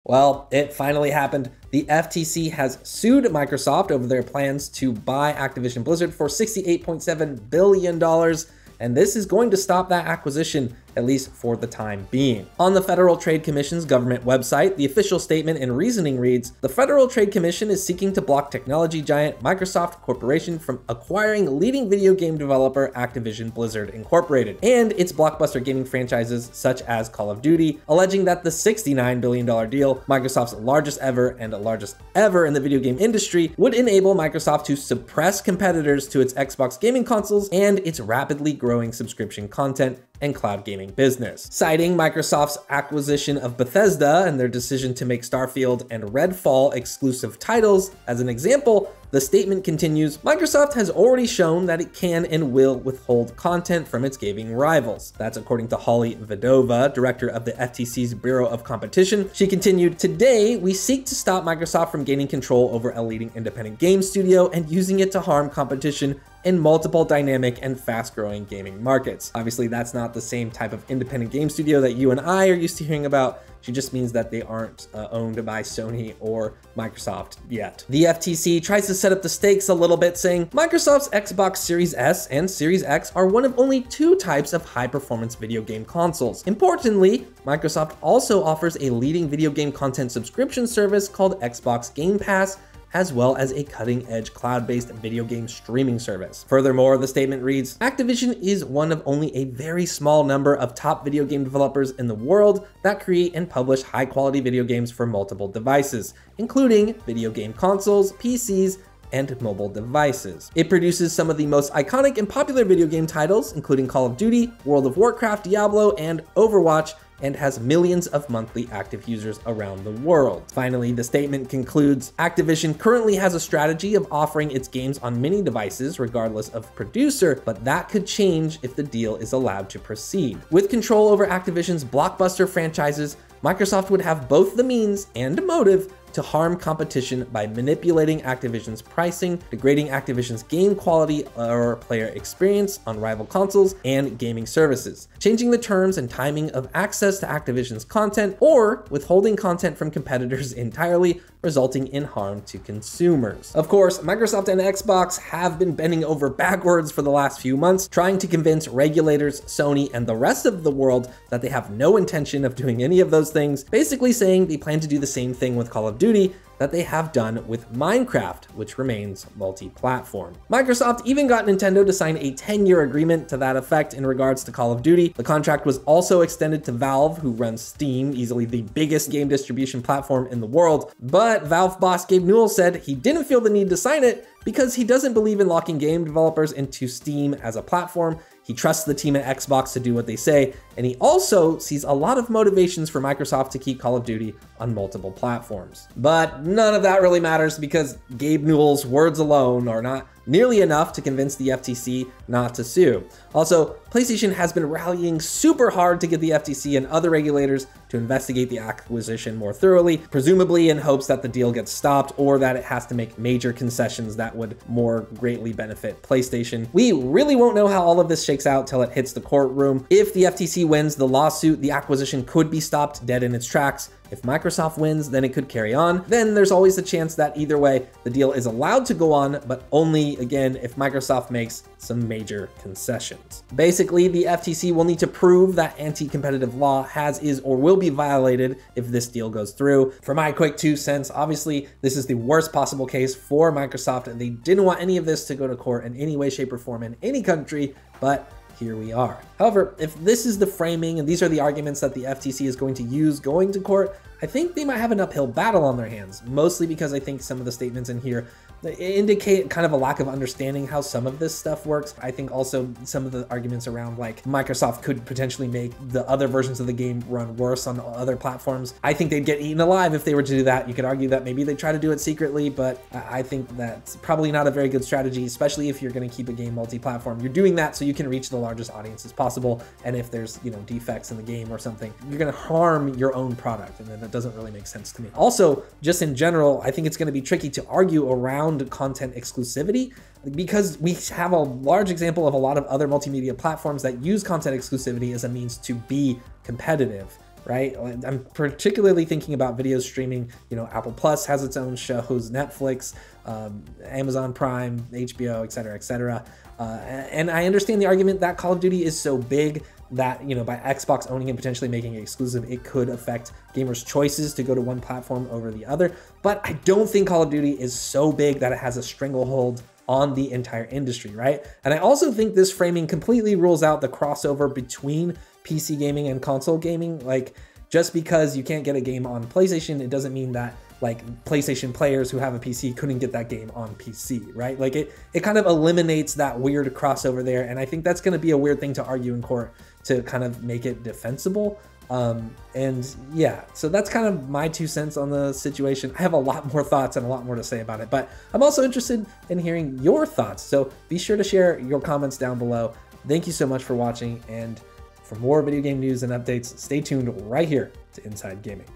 Well, it finally happened. The FTC has sued Microsoft over their plans to buy Activision Blizzard for $68.7 billion, and this is going to stop that acquisition, at least for the time being. On the Federal Trade Commission's government website, the official statement and reasoning reads, "The Federal Trade Commission is seeking to block technology giant Microsoft Corporation from acquiring leading video game developer Activision Blizzard Incorporated and its blockbuster gaming franchises such as Call of Duty, alleging that the $69 billion deal, Microsoft's largest ever and largest ever in the video game industry, would enable Microsoft to suppress competitors to its Xbox gaming consoles and its rapidly growing subscription content and cloud gaming business." Citing Microsoft's acquisition of Bethesda and their decision to make Starfield and Redfall exclusive titles as an example, the statement continues, "Microsoft has already shown that it can and will withhold content from its gaming rivals." That's according to Holly Vidova, director of the FTC's Bureau of Competition. She continued, "Today, we seek to stop Microsoft from gaining control over a leading independent game studio and using it to harm competition in multiple dynamic and fast-growing gaming markets." Obviously, that's not the same type of independent game studio that you and I are used to hearing about. She just means that they aren't owned by Sony or Microsoft yet. The FTC tries to set up the stakes a little bit, saying Microsoft's Xbox Series S and Series X are one of only two types of high-performance video game consoles. Importantly, Microsoft also offers a leading video game content subscription service called Xbox Game Pass, as well as a cutting-edge cloud-based video game streaming service. Furthermore, the statement reads, "Activision is one of only a very small number of top video game developers in the world that create and publish high-quality video games for multiple devices, including video game consoles, PCs, and mobile devices. It produces some of the most iconic and popular video game titles, including Call of Duty, World of Warcraft, Diablo, and Overwatch, and has millions of monthly active users around the world." Finally, the statement concludes, "Activision currently has a strategy of offering its games on many devices regardless of producer, but that could change if the deal is allowed to proceed. With control over Activision's blockbuster franchises, Microsoft would have both the means and motive to harm competition by manipulating Activision's pricing, degrading Activision's game quality or player experience on rival consoles and gaming services, changing the terms and timing of access to Activision's content, or withholding content from competitors entirely, resulting in harm to consumers." Of course, Microsoft and Xbox have been bending over backwards for the last few months, trying to convince regulators, Sony, and the rest of the world that they have no intention of doing any of those things, basically saying they plan to do the same thing with Call of Duty that they have done with Minecraft, which remains multi-platform. Microsoft even got Nintendo to sign a 10-year agreement to that effect in regards to Call of Duty. The contract was also extended to Valve, who runs Steam, easily the biggest game distribution platform in the world. But Valve boss Gabe Newell said he didn't feel the need to sign it because he doesn't believe in locking game developers into Steam as a platform. He trusts the team at Xbox to do what they say, and he also sees a lot of motivations for Microsoft to keep Call of Duty on multiple platforms. But none of that really matters because Gabe Newell's words alone are not nearly enough to convince the FTC not to sue. Also, PlayStation has been rallying super hard to get the FTC and other regulators to investigate the acquisition more thoroughly, presumably in hopes that the deal gets stopped or that it has to make major concessions that would more greatly benefit PlayStation. We really won't know how all of this shakes out till it hits the courtroom. If the FTC wins the lawsuit, the acquisition could be stopped dead in its tracks. If Microsoft wins, then it could carry on. Then there's always a chance that either way, the deal is allowed to go on, but only, again, if Microsoft makes some major concessions. Basically, the FTC will need to prove that anti-competitive law is, or will be violated if this deal goes through. For my quick 2 cents, obviously, this is the worst possible case for Microsoft, and they didn't want any of this to go to court in any way, shape, or form in any country, but here we are. However, if this is the framing and these are the arguments that the FTC is going to use going to court, I think they might have an uphill battle on their hands, mostly because I think some of the statements in here indicate kind of a lack of understanding how some of this stuff works. I think also some of the arguments around like Microsoft could potentially make the other versions of the game run worse on other platforms. I think they'd get eaten alive if they were to do that. You could argue that maybe they try to do it secretly, but I think that's probably not a very good strategy, especially if you're going to keep a game multi-platform. You're doing that so you can reach the largest audiences possible, and if there's, you know, defects in the game or something, you're going to harm your own product, and then that doesn't really make sense to me. Also, just in general, I think it's going to be tricky to argue around content exclusivity because we have a large example of a lot of other multimedia platforms that use content exclusivity as a means to be competitive. right? I'm particularly thinking about video streaming. You know, Apple Plus has its own shows, Netflix, Amazon Prime, HBO, etc., etc. And I understand the argument that Call of Duty is so big that, you know, by Xbox owning and potentially making it exclusive, it could affect gamers' choices to go to one platform over the other. But I don't think Call of Duty is so big that it has a stranglehold on the entire industry, right? And I also think this framing completely rules out the crossover between PC gaming and console gaming. Like, just because you can't get a game on PlayStation, it doesn't mean that like PlayStation players who have a PC couldn't get that game on PC, right? Like it kind of eliminates that weird crossover there. And I think that's going to be a weird thing to argue in court to kind of make it defensible. And yeah, so that's kind of my 2 cents on the situation. I have a lot more thoughts and a lot more to say about it, but I'm also interested in hearing your thoughts. So be sure to share your comments down below. Thank you so much for watching. And for more video game news and updates, stay tuned right here to Inside Gaming.